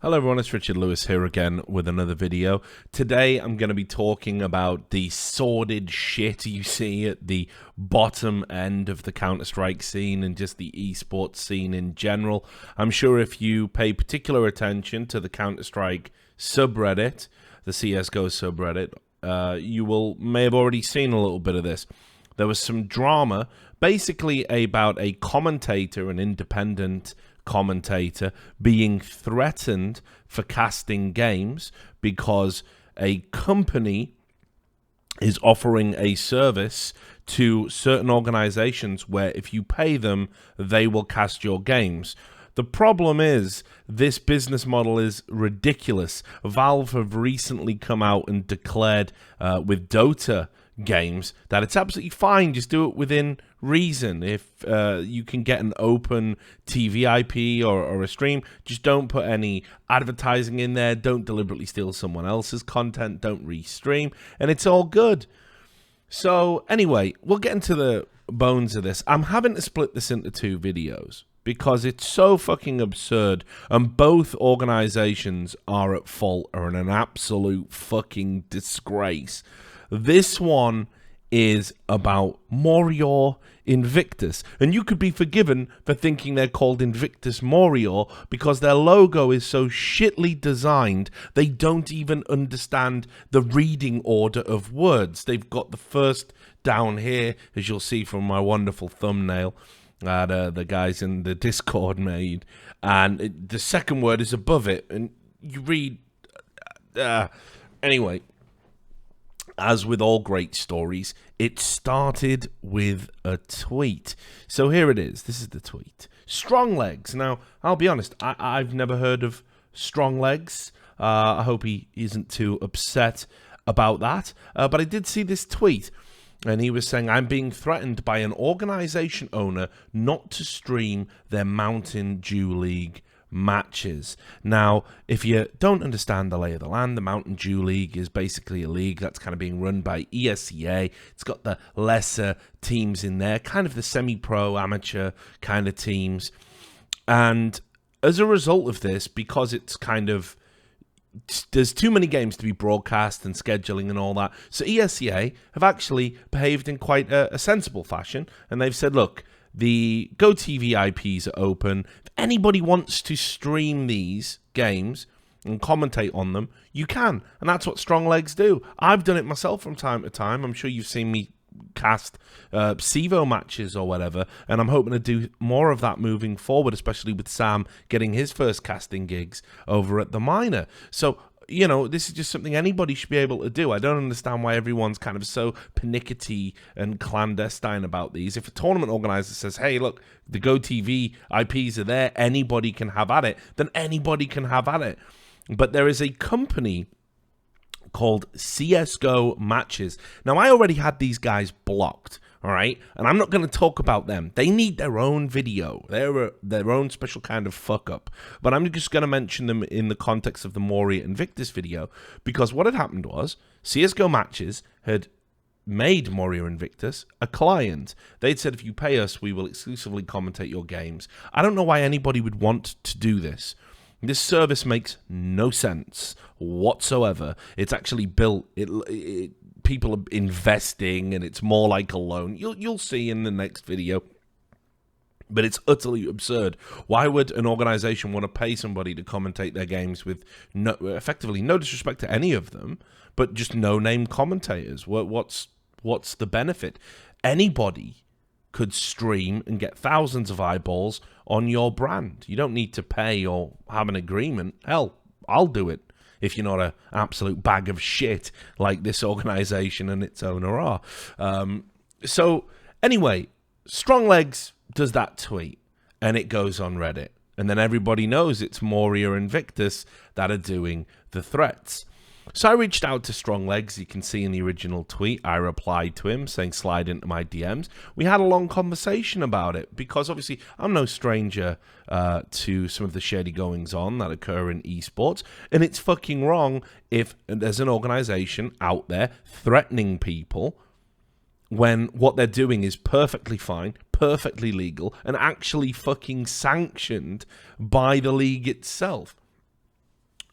Hello everyone, it's Richard Lewis here again with another video. Today I'm going to be talking about the sordid shit you see at the bottom end of the Counter-Strike scene and just the esports scene in general. I'm sure if you pay particular attention to the Counter-Strike subreddit, the CSGO subreddit, you may have already seen a little bit of this. There was some drama basically about a commentator, an independent commentator, being threatened for casting games because a company is offering a service to certain organizations where if you pay them, they will cast your games. The problem is this business model is ridiculous. Valve have recently come out and declared with Dota games that it's absolutely fine, just do it within reason. If you can get an open TV IP or a stream, just don't put any advertising in there, don't deliberately steal someone else's content, don't restream, and it's all good. So anyway, we'll get into the bones of this. I'm having to split this into two videos because it's so fucking absurd, and both organizations are at fault, are in an absolute fucking disgrace. This one is about Morior Invictus, and you could be forgiven for thinking they're called Invictus Morior because their logo is so shittily designed they don't even understand the reading order of words. They've got the first down here, as you'll see from my wonderful thumbnail that the guys in the Discord made, and the second word is above it, and you read anyway. As with all great stories, it started with a tweet. So here it is. This is the tweet. Stronglegs. Now, I'll be honest, I've never heard of Stronglegs. I hope he isn't too upset about that. But I did see this tweet, and he was saying, I'm being threatened by an organization owner not to stream their Mountain Dew League matches. Now, if you don't understand the lay of the land, the Mountain Dew League is basically a league that's kind of being run by ESEA. It's got the lesser teams in there, kind of the semi-pro, amateur kind of teams. And as a result of this, because it's kind of, there's too many games to be broadcast and scheduling and all that, so ESEA have actually behaved in quite a sensible fashion, and they've said, look, the GoTV IPs are open. If anybody wants to stream these games and commentate on them, you can. And that's what Stronglegs do. I've done it myself from time to time. I'm sure you've seen me cast CEVO matches or whatever, and I'm hoping to do more of that moving forward, especially with Sam getting his first casting gigs over at the Minor. So, you know, this is just something anybody should be able to do. I don't understand why everyone's kind of so pernickety and clandestine about these. If a tournament organizer says, hey, look, the GoTV IPs are there, anybody can have at it, then anybody can have at it. But there is a company called CSGO Matches. Now, I already had these guys blocked, all right? And I'm not going to talk about them. They need their own video. They're their own special kind of fuck-up. But I'm just going to mention them in the context of the Morior Invictus video, because what had happened was CSGO Matches had made Morior Invictus a client. They'd said, if you pay us, we will exclusively commentate your games. I don't know why anybody would want to do this. This service makes no sense whatsoever. It's actually built, people are investing, and it's more like a loan. You'll see in the next video. But it's utterly absurd. Why would an organization want to pay somebody to commentate their games with effectively no disrespect to any of them, but just no-name commentators? What's the benefit? Anybody could stream and get thousands of eyeballs on your brand. You don't need to pay or have an agreement. Hell, I'll do it if you're not an absolute bag of shit like this organization and its owner are. So anyway, Stronglegs does that tweet, and it goes on Reddit. And then everybody knows it's Morior Invictus that are doing the threats. So I reached out to Stronglegs. You can see in the original tweet, I replied to him saying, slide into my DMs. We had a long conversation about it because obviously I'm no stranger to some of the shady goings on that occur in esports. And it's fucking wrong if there's an organization out there threatening people when what they're doing is perfectly fine, perfectly legal, and actually fucking sanctioned by the league itself.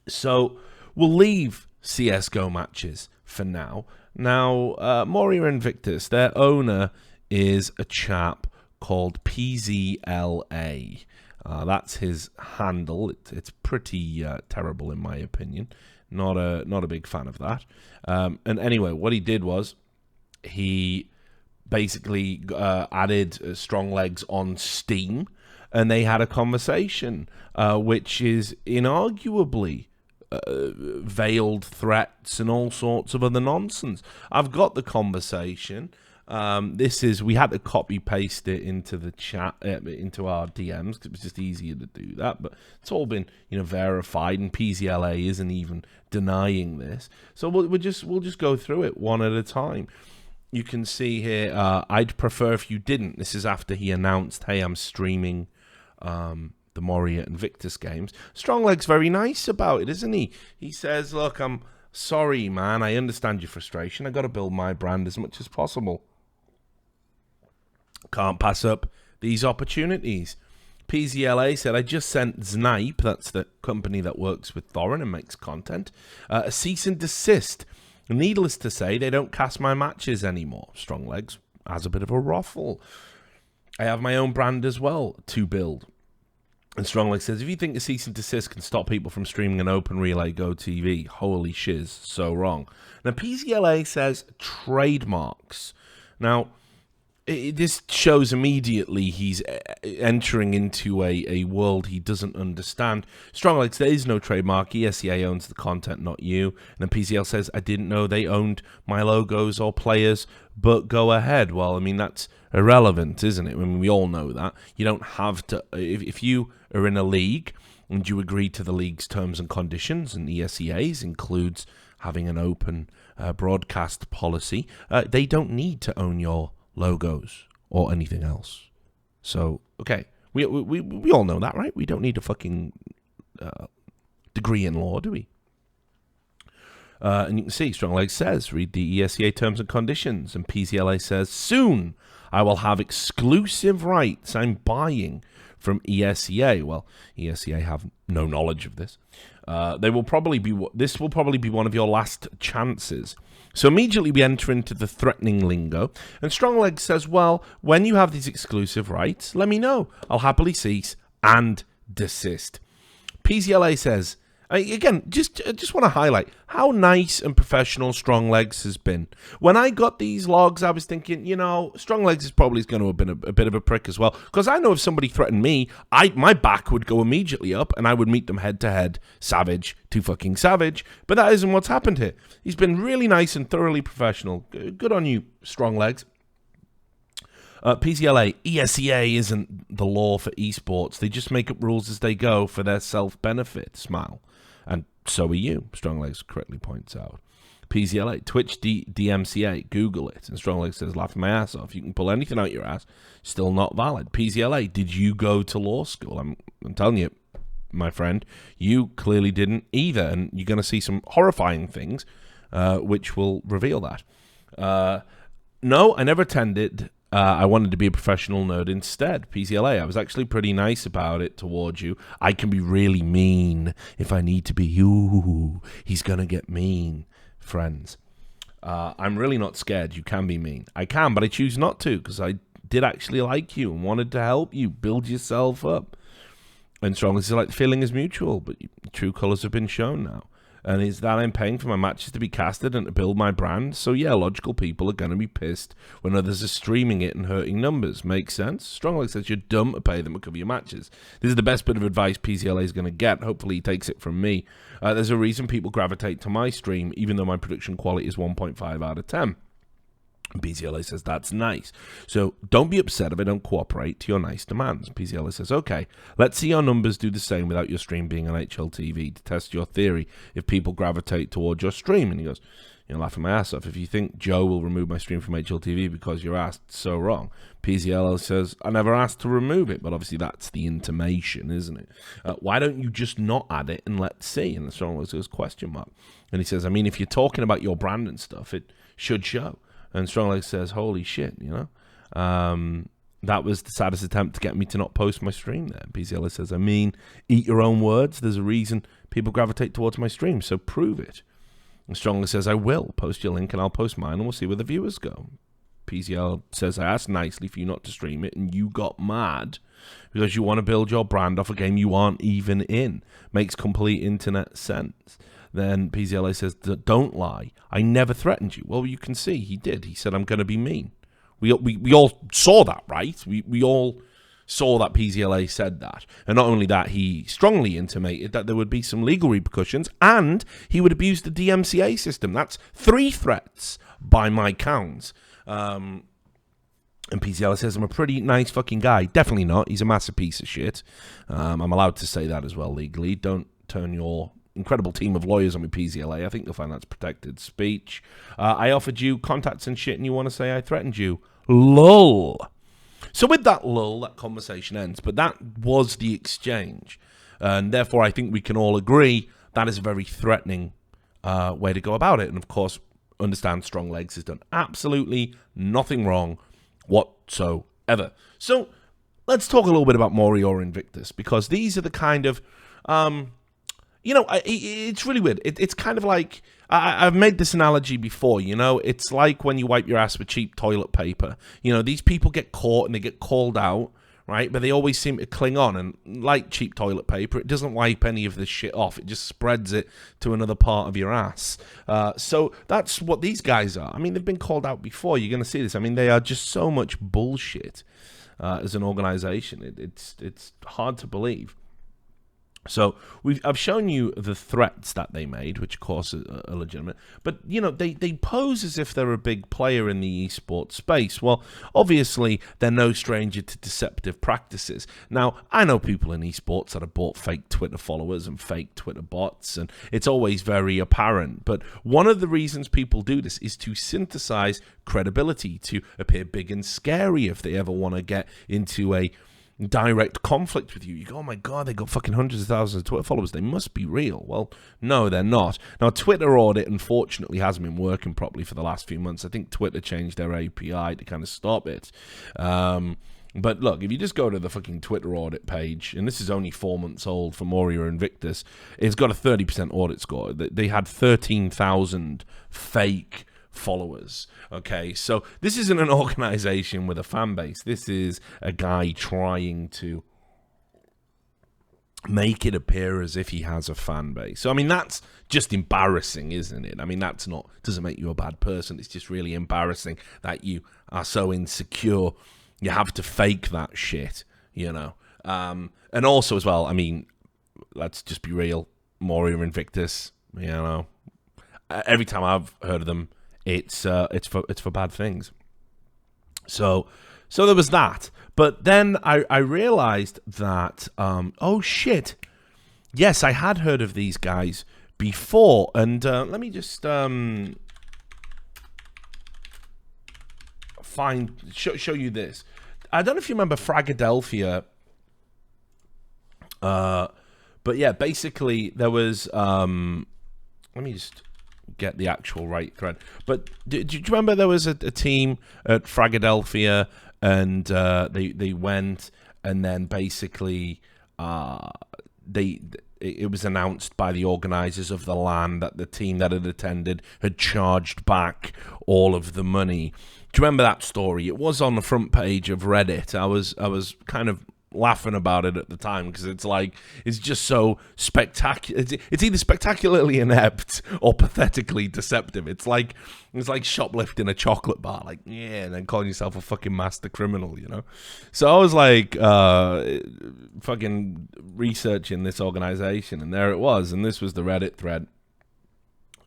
So we'll leave CSGO matches for now. Now, Morior Invictus, their owner is a chap called PZLA. That's his handle. It's pretty terrible in my opinion. Not a big fan of that. And anyway, what he did was he basically added Stronglegs on Steam, and they had a conversation, which is inarguably veiled threats and all sorts of other nonsense. I've got the conversation. We had to copy paste it into the chat, into our DMs, because it was just easier to do that. But it's all been, verified, and PZLA isn't even denying this. So we'll just go through it one at a time. You can see here. I'd prefer if you didn't. This is after he announced, "Hey, I'm streaming the Morior Invictus games." Stronglegs very nice about it, isn't he? He says, "Look, I'm sorry, man. I understand your frustration. I got to build my brand as much as possible. Can't pass up these opportunities." PZLA said, "I just sent Snipe," that's the company that works with Thorin and makes content, "a cease and desist. Needless to say, they don't cast my matches anymore." Stronglegs has a bit of a ruffle. "I have my own brand as well to build." And Stronglegs says, "If you think a cease and desist can stop people from streaming an open relay Go TV, holy shiz, so wrong." Now, PZLA says trademarks. Now, this shows immediately he's entering into a world he doesn't understand. Stronglegs, there is no trademark. ESEA owns the content, not you. And then PZL says, "I didn't know they owned my logos or players, but go ahead." Well, I mean, that's irrelevant, isn't it? I mean, we all know that. You don't have to... If you are in a league and you agree to the league's terms and conditions, and ESEA's includes having an open broadcast policy, they don't need to own your logos or anything else. So, okay, we all know that, right? We don't need a fucking degree in law, do we? And you can see Stronglegs says, "Read the ESEA terms and conditions." And PZLA says, "Soon I will have exclusive rights I'm buying from ESEA." Well, ESEA have no knowledge of this. This will probably be one of your last chances. So immediately we enter into the threatening lingo, and Stronglegs says, "Well, when you have these exclusive rights, let me know. I'll happily cease and desist." PZLA says, again, just want to highlight how nice and professional Stronglegs has been. When I got these logs, I was thinking, Stronglegs is probably going to have been a bit of a prick as well, because I know if somebody threatened me, my back would go immediately up, and I would meet them head to head, savage to fucking savage. But that isn't what's happened here. He's been really nice and thoroughly professional. Good on you, Stronglegs. PZLA, ESEA isn't the law for esports. They just make up rules as they go for their self-benefit. Smile. And so are you, Stronglegs correctly points out. PZLA, Twitch DMCA, Google it. And Stronglegs says, "Laughing my ass off. You can pull anything out your ass, still not valid." PZLA, "Did you go to law school?" I'm telling you, my friend, you clearly didn't either. And you're going to see some horrifying things, which will reveal that. No, I never attended. I wanted to be a professional nerd instead. PZLA, "I was actually pretty nice about it towards you. I can be really mean if I need to be." You, he's going to get mean, friends. "I'm really not scared. You can be mean." "I can, but I choose not to, because I did actually like you and wanted to help you build yourself up." And Stronglegs is like, "The feeling is mutual, but true colors have been shown now. And it's that I'm paying for my matches to be casted and to build my brand. So yeah, logical people are going to be pissed when others are streaming it and hurting numbers. Makes sense?" Stronglegs says, "You're dumb to pay them to cover your matches." This is the best bit of advice PZLA is going to get. Hopefully he takes it from me. "There's a reason people gravitate to my stream, even though my production quality is 1.5 out of 10. PZLA says, "That's nice. So don't be upset if I don't cooperate to your nice demands." PZLA says, "Okay, let's see your numbers do the same without your stream being on HLTV to test your theory if people gravitate towards your stream." And he goes, "Laughing my ass off. If you think Joe will remove my stream from HLTV because you're asked, so wrong." PZLA says, "I never asked to remove it," but obviously that's the intimation, isn't it? "Why don't you just not add it and let's see?" And the Stronglegs goes, question mark. And he says, "I mean, if you're talking about your brand and stuff, it should show." And Stronglegs says, "Holy shit, that was the saddest attempt to get me to not post my stream there. PCLA says, I mean, eat your own words. There's a reason people gravitate towards my stream, so prove it. And Stronglegs says, I will. Post your link and I'll post mine and we'll see where the viewers go. PCL says, I asked nicely for you not to stream it and you got mad because you want to build your brand off a game you aren't even in. Makes complete internet sense. Then PCLA says, don't lie. I never threatened you. Well, you can see he did. He said, I'm going to be mean. We all saw that, right? We all saw that PCLA said that. And not only that, he strongly intimated that there would be some legal repercussions and he would abuse the DMCA system. That's 3 threats by my counts. And PCLA says, I'm a pretty nice fucking guy. Definitely not. He's a massive piece of shit. I'm allowed to say that as well legally. Don't turn your incredible team of lawyers on me, PCLA. I think you'll find that's protected speech. I offered you contacts and shit and you want to say I threatened you. Lull. So with that lull, that conversation ends. But that was the exchange. And therefore, I think we can all agree that is a very threatening way to go about it. And of course, understand Stronglegs has done absolutely nothing wrong whatsoever. So let's talk a little bit about Morior and Invictus, because these are the kind of, it's really weird. It's kind of like, I've made this analogy before, it's like when you wipe your ass with cheap toilet paper. These people get caught and they get called out, right? But they always seem to cling on, and like cheap toilet paper, it doesn't wipe any of this shit off. It just spreads it to another part of your ass. So that's what these guys are. I mean, they've been called out before. You're going to see this. I mean, they are just so much bullshit as an organization. It's hard to believe. So I've shown you the threats that they made, which of course are legitimate. But they pose as if they're a big player in the esports space. Well, obviously they're no stranger to deceptive practices. Now I know people in esports that have bought fake Twitter followers and fake Twitter bots, and it's always very apparent. But one of the reasons people do this is to synthesize credibility, to appear big and scary if they ever want to get into a direct conflict with you. You go, oh my god, they got fucking hundreds of thousands of Twitter followers, they must be real. Well, no, they're not. Now, Twitter audit unfortunately hasn't been working properly for the last few months. I think Twitter changed their API to kind of stop it. But look, if you just go to the fucking Twitter audit page, and this is only 4 months old for Morior Invictus, it's got a 30% audit score. They had 13,000 fake followers. Okay, so this isn't an organization with a fan base. This is a guy trying to make it appear as if he has a fan base. So I mean, that's just embarrassing, isn't it? I mean, doesn't make you a bad person. It's just really embarrassing that you are so insecure you have to fake that shit, and also as well, I mean, let's just be real, Morior Invictus, every time I've heard of them, it's for bad things. So there was that. But then I realized that oh shit, yes, I had heard of these guys before, and let me just show you this. I don't know if you remember Fragadelphia, but yeah, basically there was let me just get the actual right thread. But do you remember there was a team at Fragadelphia, and they went, and then basically it was announced by the organizers of the LAN that the team that had attended had charged back all of the money. Do you remember that story? It was on the front page of Reddit. I was kind of laughing about it at the time, because it's just so spectacular. It's either spectacularly inept or pathetically deceptive. It's like shoplifting a chocolate bar, and then calling yourself a fucking master criminal, So I was fucking researching this organization, and there it was, and this was the Reddit thread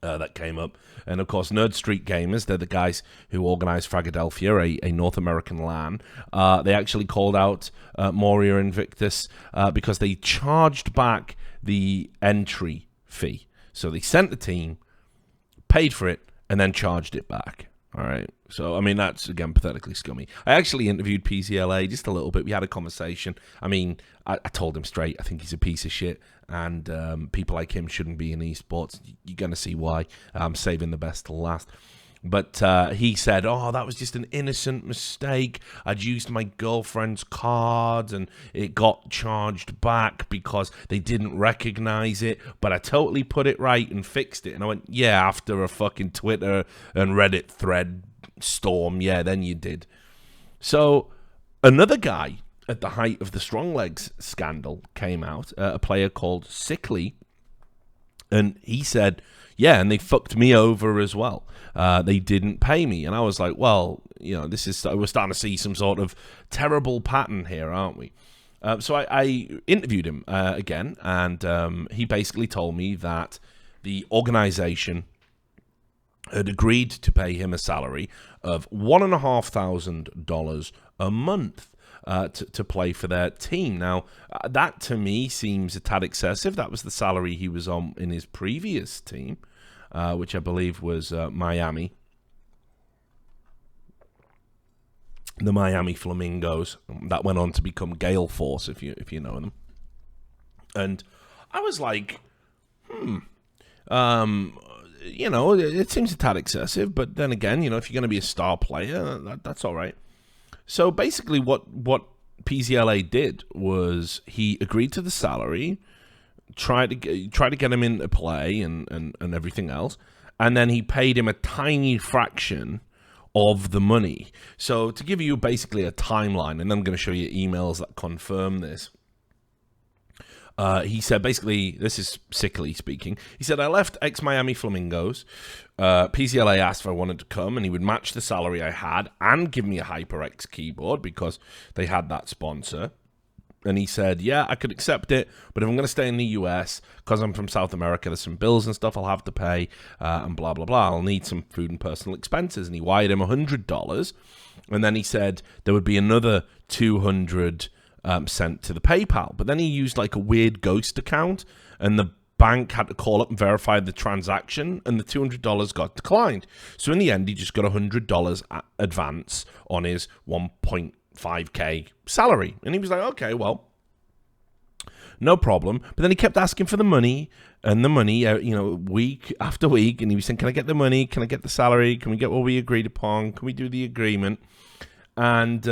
that came up. And of course, Nerd Street Gamers, they're the guys who organized Fragadelphia, a North American LAN. They actually called out Morior Invictus because they charged back the entry fee. So they sent the team, paid for it, and then charged it back. All right. So, I mean, that's, again, pathetically scummy. I actually interviewed PCLA just a little bit. We had a conversation. I mean, I told him straight, I think he's a piece of shit, and people like him shouldn't be in esports. You're going to see why. I'm saving the best till last. But he said, oh, that was just an innocent mistake. I'd used my girlfriend's card and it got charged back because they didn't recognize it. But I totally put it right and fixed it. And I went, yeah, after a fucking Twitter and Reddit thread storm, yeah, then you did. So another guy at the height of the Stronglegs scandal came out, a player called Sickly. And he said, yeah, and they fucked me over as well. They didn't pay me. And I was like, well, you know, we're starting to see some sort of terrible pattern here, aren't we? So I interviewed him again, and he basically told me that the organization had agreed to pay him a salary of $1,500 a month to play for their team. Now, that to me seems a tad excessive. That was the salary he was on in his previous team, which I believe was Miami. The Miami Flamingos. That went on to become Gale Force, if you know them. And I was like, you know, it seems a tad excessive, but then again, you know, if you're going to be a star player, that's all right. So basically what PZLA did was he agreed to the salary, tried to get him into play and everything else, and then he paid him a tiny fraction of the money. So to give you basically a timeline, and I'm going to show you emails that confirm this. He said, basically, this is Sickly speaking. He said, I left ex-Miami Flamingos. PZLA asked if I wanted to come, and he would match the salary I had and give me a HyperX keyboard because they had that sponsor. And he said, yeah, I could accept it, but if I'm going to stay in the US, because I'm from South America, there's some bills and stuff I'll have to pay, and blah, blah, blah. I'll need some food and personal expenses. And he wired him $100. And then he said there would be another $200 sent to the PayPal. But then he used like a weird ghost account, and the bank had to call up and verify the transaction, and the $200 got declined. So in the end, he just got $100 advance on his 1.5K salary. And he was like, okay, well, no problem. But then he kept asking for the money, and the money, you know, week after week. And he was saying, can I get the money? Can I get the salary? Can we get what we agreed upon? Can we do the agreement? And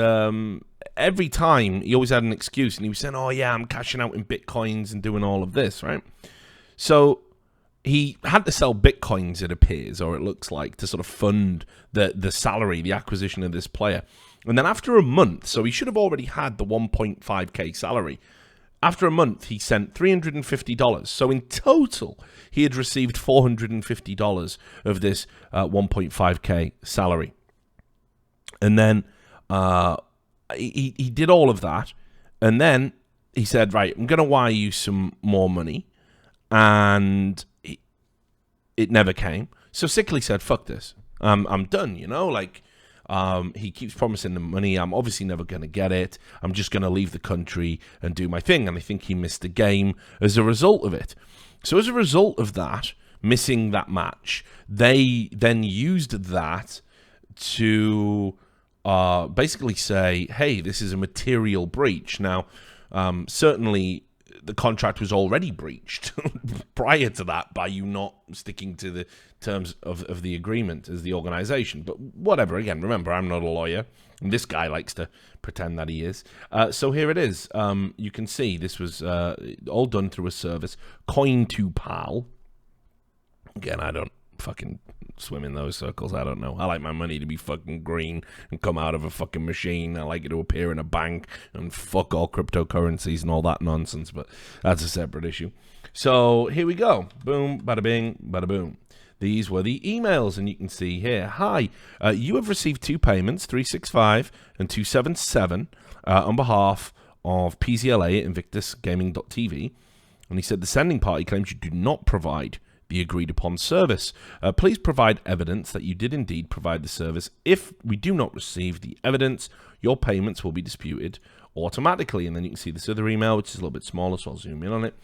every time he always had an excuse, and he was saying, oh yeah, I'm cashing out in Bitcoins and doing all of this, right? So he had to sell Bitcoins, it appears, or it looks like, to sort of fund the salary, the acquisition of this player. And then after a month, so he should have already had the 1.5K salary. After a month, he sent $350. So in total, he had received $450 of this 1.5K salary. And then he did all of that. And then he said, right, I'm going to wire you some more money. And it never came. So Sickly said, fuck this. I'm done, you know, like, he keeps promising the money. I'm obviously never going to get it. I'm just going to leave the country and do my thing. And I think he missed a game as a result of it. So as a result of that, missing that match, they then used that to basically say, hey, this is a material breach. Now, certainly the contract was already breached prior to that by you not sticking to the terms of the agreement as the organization. But whatever, again, remember, I'm not a lawyer, and this guy likes to pretend that he is. So here it is. You can see this was all done through a service, Coin2Pal. Again, I don't fucking swim in those circles. I don't know. I like my money to be fucking green and come out of a fucking machine. I like it to appear in a bank, and fuck all cryptocurrencies and all that nonsense, but that's a separate issue. So here we go. Boom, bada bing, bada boom. These were the emails, and you can see here, hi, you have received 2 payments, 365 and 277, on behalf of PZLA at Invictus Gaming.tv. And he said the sending party claims you do not provide the agreed upon service. Please provide evidence that you did indeed provide the service. If we do not receive the evidence, your payments will be disputed automatically. And then you can see this other email, which is a little bit smaller, so I'll zoom in on it.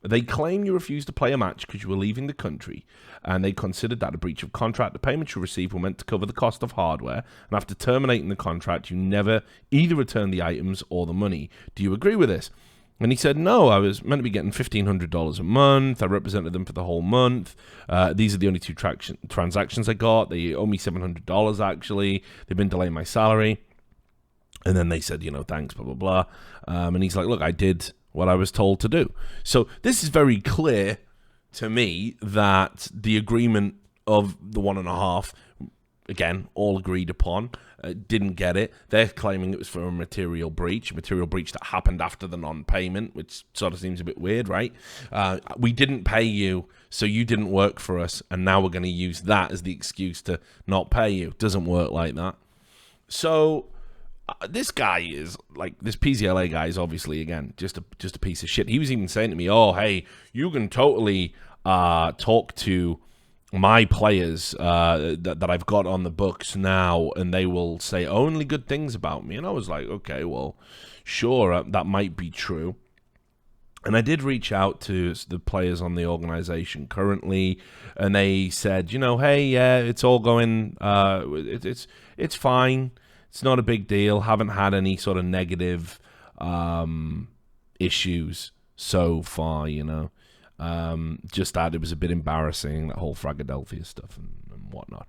They claim you refused to play a match because you were leaving the country, and they considered that a breach of contract. The payments you received were meant to cover the cost of hardware, and after terminating the contract, you never either returned the items or the money. Do you agree with this? And he said, no, I was meant to be getting $1,500 a month. I represented them for the whole month. These are the only two transactions I got. They owe me $700, actually. They've been delaying my salary. And then they said, thanks, blah, blah, blah. And he's like, look, I did what I was told to do. So this is very clear to me that the agreement of the 1.5, again, all agreed upon, didn't get it. They're claiming it was for a material breach that happened after the non-payment, which sort of seems a bit weird, right? We didn't pay you, so you didn't work for us, and now we're going to use that as the excuse to not pay you. Doesn't work like that. So this guy is, like, this PZLA guy is obviously, again, just a piece of shit. He was even saying to me, oh, hey, you can totally talk to my players that I've got on the books now, and they will say only good things about me. And I was like, okay, well, sure, that might be true. And I did reach out to the players on the organization currently, and they said, hey, yeah, it's all going, it's fine. It's not a big deal. Haven't had any sort of negative issues so far, just that it was a bit embarrassing, that whole Fragadelphia stuff and whatnot.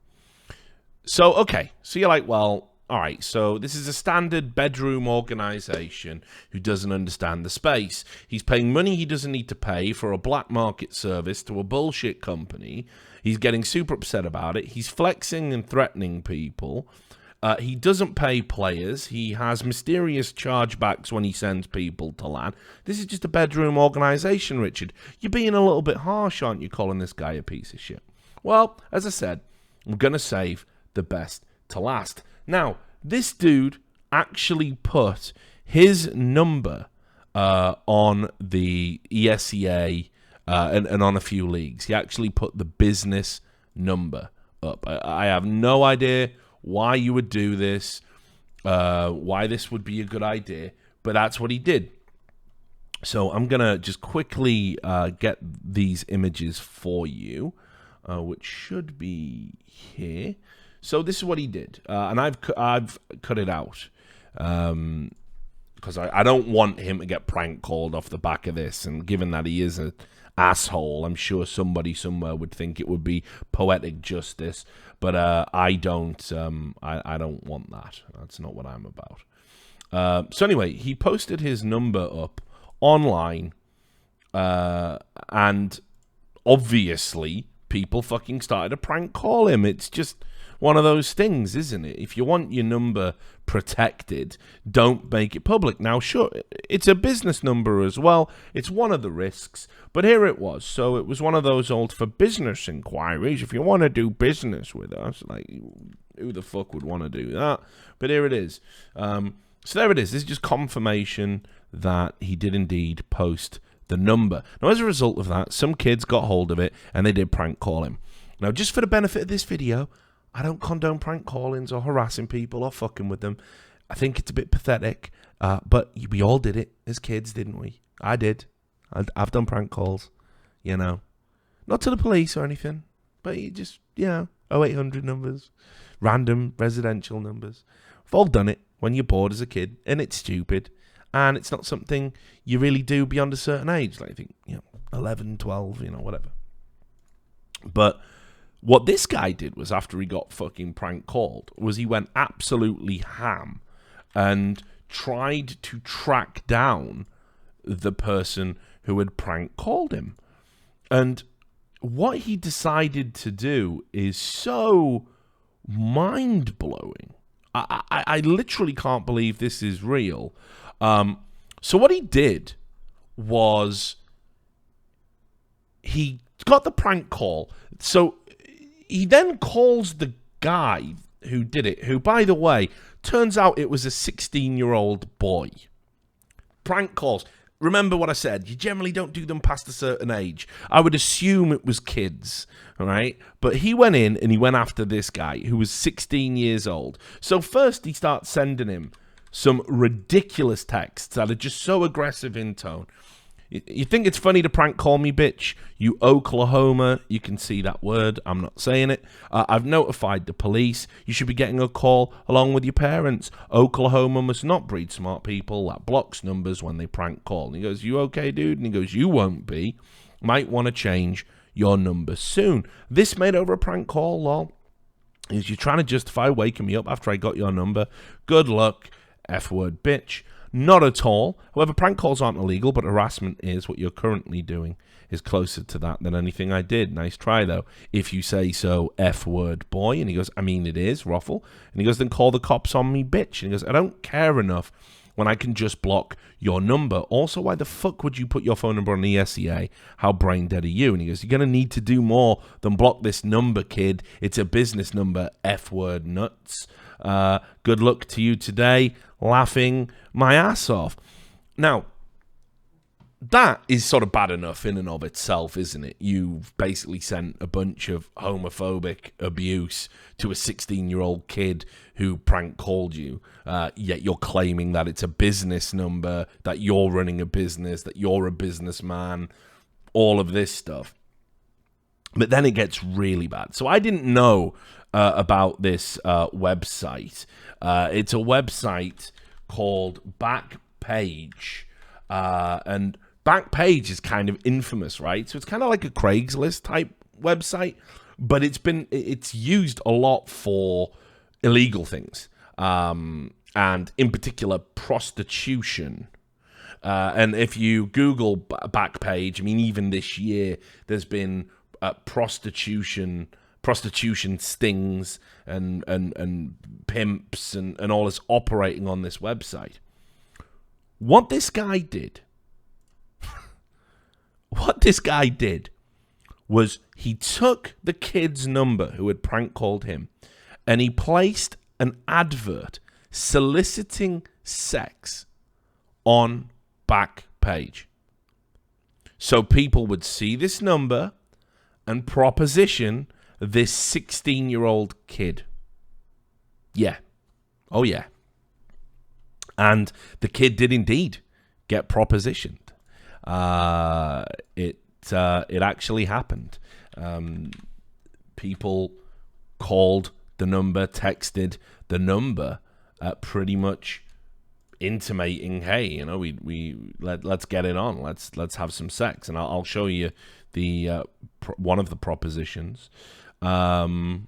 So, okay. So you're like, well, all right. So this is a standard bedroom organization who doesn't understand the space. He's paying money he doesn't need to pay for a black market service to a bullshit company. He's getting super upset about it. He's flexing and threatening people. He doesn't pay players. He has mysterious chargebacks when he sends people to LAN. This is just a bedroom organization, Richard. You're being a little bit harsh, aren't you, calling this guy a piece of shit? Well, as I said, I'm going to save the best to last. Now, this dude actually put his number on the ESEA and on a few leagues. He actually put the business number up. I have no idea why you would do this, why this would be a good idea, but that's what he did. So I'm going to just quickly get these images for you, which should be here. So this is what he did, and I've cut it out because I don't want him to get prank called off the back of this, and given that he is an asshole, I'm sure somebody somewhere would think it would be poetic justice. But I don't want that. That's not what I'm about. So anyway, he posted his number up online, and obviously people fucking started to prank call him. It's just one of those things, isn't it? If you want your number protected, don't make it public. Now, sure, it's a business number as well. It's one of the risks, but here it was. So it was one of those old for business inquiries. If you want to do business with us, like, who the fuck would want to do that? But here it is. So there it is. This is just confirmation that he did indeed post the number. Now, as a result of that, some kids got hold of it and they did prank call him. Now, just for the benefit of this video, I don't condone prank callings or harassing people or fucking with them. I think it's a bit pathetic, but we all did it as kids, didn't we? I did. I've done prank calls, Not to the police or anything, but you just, 0800 numbers, random residential numbers. We've all done it when you're bored as a kid, and it's stupid, and it's not something you really do beyond a certain age, like I think, 11, 12, whatever. But what this guy did was, after he got fucking prank called, was he went absolutely ham and tried to track down the person who had prank called him. And what he decided to do is so mind-blowing. I literally can't believe this is real. So what he did was he got the prank call. So he then calls the guy who did it, who, by the way, turns out it was a 16-year-old boy. Prank calls. Remember what I said. You generally don't do them past a certain age. I would assume it was kids, all right? But he went in and he went after this guy who was 16 years old. So first he starts sending him some ridiculous texts that are just so aggressive in tone. You think it's funny to prank call me, bitch? You Oklahoma, you can see that word. I'm not saying it. I've notified the police. You should be getting a call along with your parents. Oklahoma must not breed smart people that blocks numbers when they prank call. And he goes, you okay, dude? And he goes, you won't be. Might want to change your number soon. This made over a prank call, lol. Is you trying to justify waking me up after I got your number? Good luck, F-word bitch. Not at all. However, prank calls aren't illegal, but harassment is. What you're currently doing is closer to that than anything I did. Nice try, though. If you say so, F-word boy. And he goes, I mean, it is, Ruffle. And he goes, then call the cops on me, bitch. And he goes, I don't care enough when I can just block your number. Also, why the fuck would you put your phone number on ESEA? How brain dead are you? And he goes, you're going to need to do more than block this number, kid. It's a business number, F-word nuts. Good luck to you today. Laughing my ass off. Now, that is sort of bad enough in and of itself, isn't it? You've basically sent a bunch of homophobic abuse to a 16-year-old kid who prank called you, yet you're claiming that it's a business number, that you're running a business, that you're a businessman, all of this stuff. But then it gets really bad. So I didn't know about this website. It's a website called Backpage, and Backpage is kind of infamous, right? So it's kind of like a Craigslist type website, but it's used a lot for illegal things, and in particular prostitution. And if you Google Backpage, I mean, even this year, there's been prostitution stings and pimps and all this operating on this website. What this guy did was he took the kid's number who had prank called him, and he placed an advert soliciting sex on Backpage. So people would see this number and proposition this 16-year-old kid. Yeah. Oh, yeah. And the kid did indeed get propositioned. It actually happened. People called the number, texted the number, pretty much intimating, hey, you know, let's get it on. Let's have some sex. And I'll show you the one of the propositions. And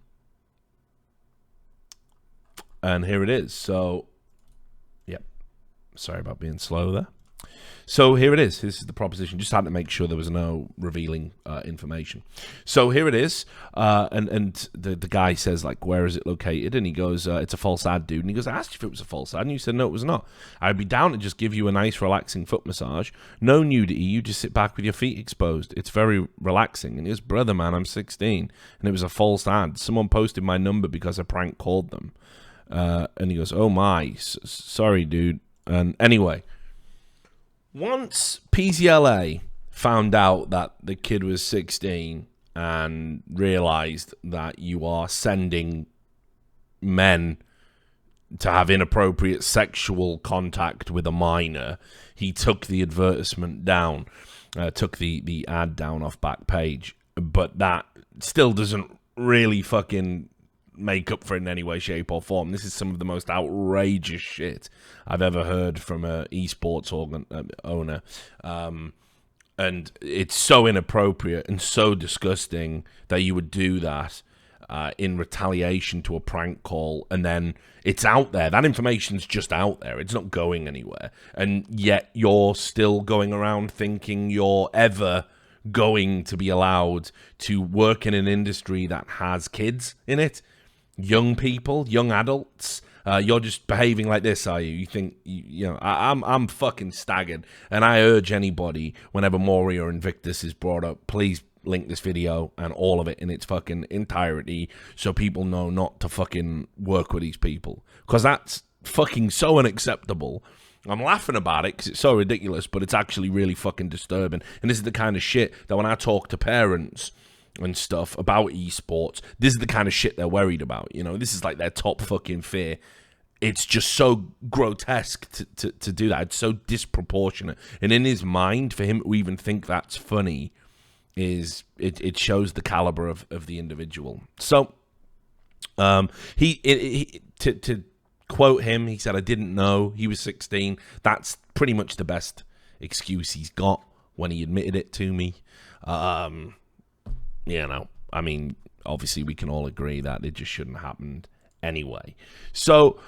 here it is. So, yep. Sorry about being slow there. So here it is. This is the proposition. Just had to make sure there was no revealing information. So here it is. And the guy says, like, where is it located? And he goes, it's a false ad, dude. And he goes, I asked you if it was a false ad. And you said, no, it was not. I'd be down to just give you a nice, relaxing foot massage. No nudity. You just sit back with your feet exposed. It's very relaxing. And he goes, brother, man, I'm 16. And it was a false ad. Someone posted my number because I prank called them. And he goes, oh, my. Sorry, dude. And anyway, once PCLA found out that the kid was 16 and realized that you are sending men to have inappropriate sexual contact with a minor, he took the advertisement down, took the ad down off Backpage. But that still doesn't really fucking make up for it in any way, shape, or form. This is some of the most outrageous shit I've ever heard from a esports owner. And it's so inappropriate and so disgusting that you would do that in retaliation to a prank call, and then it's out there. That information's just out there. It's not going anywhere. And yet you're still going around thinking you're ever going to be allowed to work in an industry that has kids in it. Young people, young adults, you're just behaving like this, are you? You think, you know, I'm fucking staggered. And I urge anybody, whenever Morior or Invictus is brought up, please link this video and all of it in its fucking entirety so people know not to fucking work with these people. Because that's fucking so unacceptable. I'm laughing about it because it's so ridiculous, but it's actually really fucking disturbing. And this is the kind of shit that when I talk to parents and stuff about esports, this is the kind of shit they're worried about. You know, this is like their top fucking fear. it's just so grotesque to do that. It's so disproportionate. And in his mind, for him to even think that's funny, it shows the caliber of the individual. So to quote him, he said, "I didn't know he was 16. That's pretty much the best excuse he's got when he admitted it to me. I mean, obviously we can all agree that it just shouldn't have happened anyway. So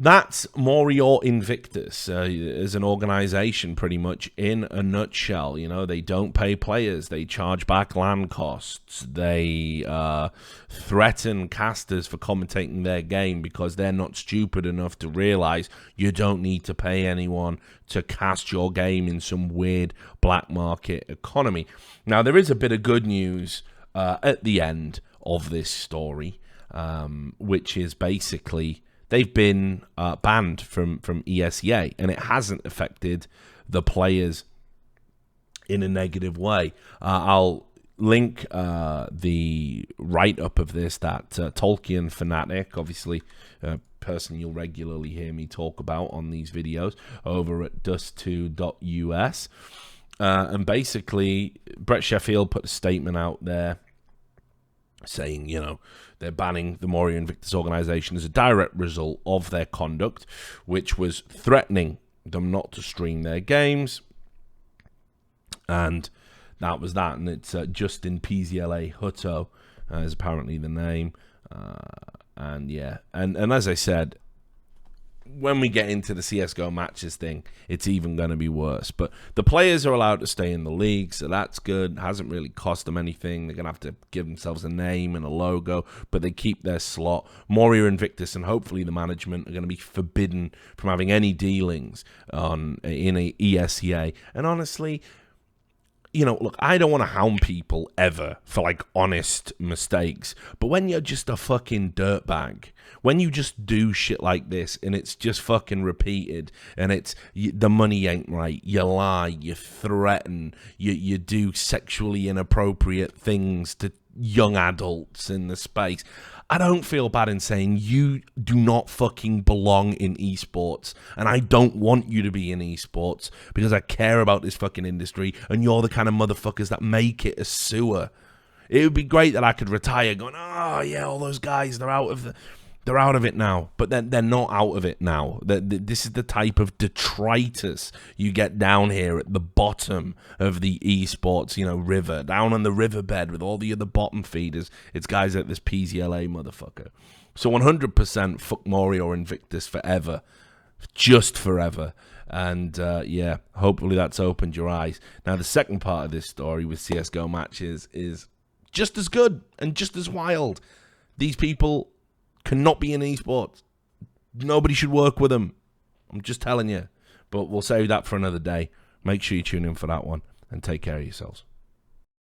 that's Morior Invictus as an organization, pretty much in a nutshell. You know, they don't pay players. They charge back land costs. They threaten casters for commentating their game because they're not stupid enough to realize you don't need to pay anyone to cast your game in some weird black market economy. Now, there is a bit of good news at the end of this story, which is basically they've been banned from ESEA, and it hasn't affected the players in a negative way. I'll link the write-up of this that Tolkien fanatic, obviously a person you'll regularly hear me talk about on these videos, over at dust2.us. And basically, Brett Sheffield put a statement out there saying, you know, they're banning the Morior Invictus organization as a direct result of their conduct, which was threatening them not to stream their games. And that was that. And it's Justin PZLA Hutto is apparently the name. And yeah, and as I said, when we get into the CSGO matches thing, it's even going to be worse. But the players are allowed to stay in the league, so that's good. It hasn't really cost them anything. They're going to have to give themselves a name and a logo, but they keep their slot. Morior Invictus and hopefully the management are going to be forbidden from having any dealings in a ESEA. And honestly, you know, look, I don't want to hound people ever for, like, honest mistakes. But when you're just a fucking dirtbag, when you just do shit like this and it's just fucking repeated and it's the money ain't right, you lie, you threaten, you do sexually inappropriate things to young adults in the space, I don't feel bad in saying you do not fucking belong in esports, and I don't want you to be in esports because I care about this fucking industry, and you're the kind of motherfuckers that make it a sewer. It would be great that I could retire going, oh yeah, all those guys, they're out of it now, but they're not out of it now. This is the type of detritus you get down here at the bottom of the esports, you know, river, down on the riverbed with all the other bottom feeders. It's guys like this PZLA motherfucker. So 100% fuck Morior Invictus forever, just forever. And yeah, hopefully that's opened your eyes. Now the second part of this story with CSGO matches is just as good and just as wild. These people cannot be in esports. Nobody should work with them. I'm just telling you. But we'll save that for another day. Make sure you tune in for that one and take care of yourselves.